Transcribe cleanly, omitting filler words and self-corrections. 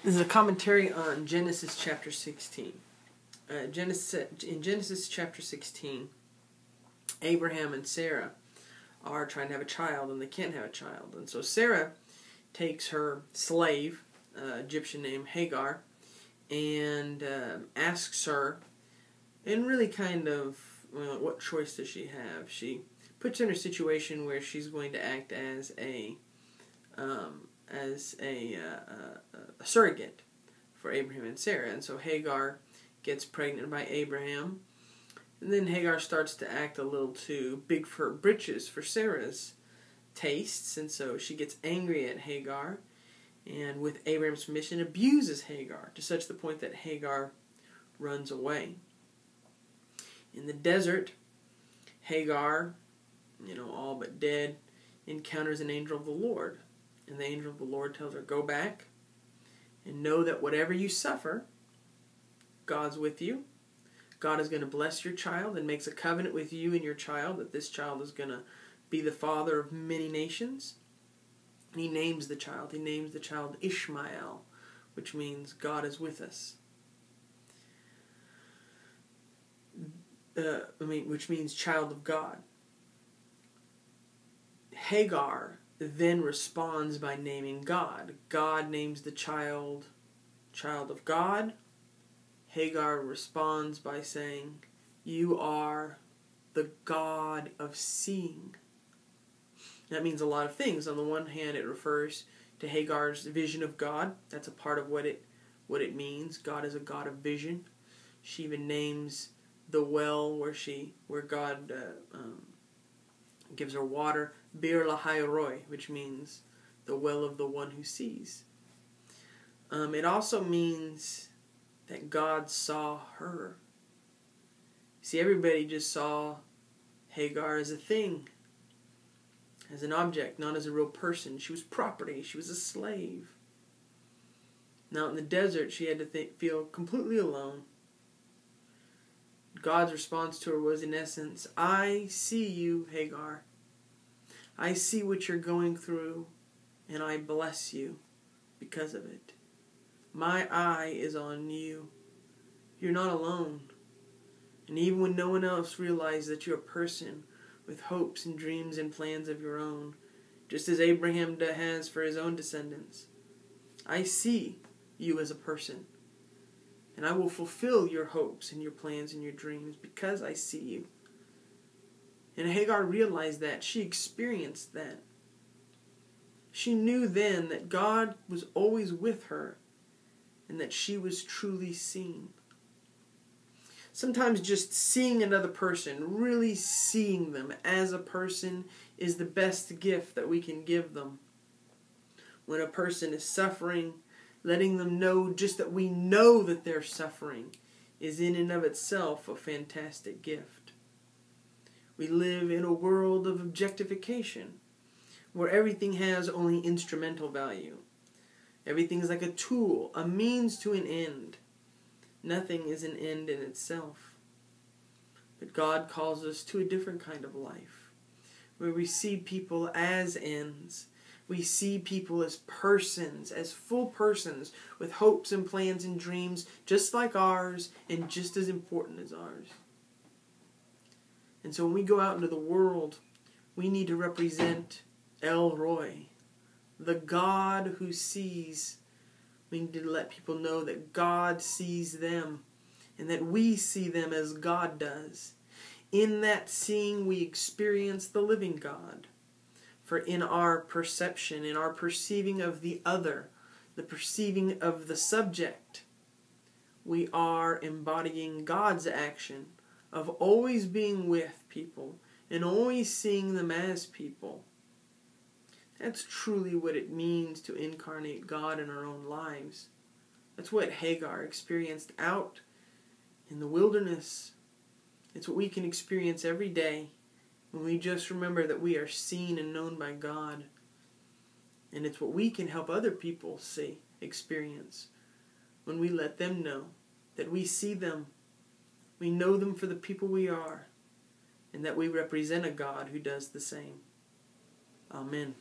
This is a commentary on Genesis chapter 16. In Genesis chapter 16, Abraham and Sarah are trying to have a child, and they can't have a child. And so Sarah takes her slave, Egyptian named Hagar, and asks her, and really kind of, what choice does she have? She puts her in a situation where she's going to act as a surrogate for Abraham and Sarah. And so Hagar gets pregnant by Abraham, and then Hagar starts to act a little too big for her britches for Sarah's tastes, and so she gets angry at Hagar, and with Abraham's permission abuses Hagar to such the point that Hagar runs away. In the desert, Hagar, all but dead, encounters an angel of the Lord. And the angel of the Lord tells her, go back and know that whatever you suffer, God's with you. God is going to bless your child and makes a covenant with you and your child that this child is going to be the father of many nations. And he names the child. He names the child Ishmael, which means God is with us. Which means child of God. Hagar then responds by naming God. God names the child of God. Hagar responds by saying, you are the God of seeing. That means a lot of things. On the one hand, it refers to Hagar's vision of God. That's a part of what it means. God is a God of vision. She even names the well where God gives her water, Bir Lahai Roi, which means the well of the one who sees. It also means that God saw her. See, everybody just saw Hagar as a thing, as an object, not as a real person. She was property. She was a slave. Now in the desert, she had to feel completely alone. God's response to her was, in essence, I see you, Hagar. I see what you're going through, and I bless you because of it. My eye is on you. You're not alone. And even when no one else realizes that you're a person with hopes and dreams and plans of your own, just as Abraham has for his own descendants, I see you as a person. And I will fulfill your hopes and your plans and your dreams because I see you. And Hagar realized that. She experienced that. She knew then that God was always with her and that she was truly seen. Sometimes just seeing another person, really seeing them as a person, is the best gift that we can give them. When a person is suffering, letting them know just that we know that they're suffering is in and of itself a fantastic gift. We live in a world of objectification where everything has only instrumental value. Everything is like a tool, a means to an end. Nothing is an end in itself. But God calls us to a different kind of life, where we see people as ends. We see people as persons, as full persons, with hopes and plans and dreams just like ours and just as important as ours. And so when we go out into the world, we need to represent El Roi, the God who sees. We need to let people know that God sees them and that we see them as God does. In that seeing, we experience the living God. For in our perception, in our perceiving of the other, the perceiving of the subject, we are embodying God's action of always being with people and always seeing them as people. That's truly what it means to incarnate God in our own lives. That's what Hagar experienced out in the wilderness. It's what we can experience every day when we just remember that we are seen and known by God. And it's what we can help other people experience, when we let them know that we see them, we know them for the people we are, and that we represent a God who does the same. Amen.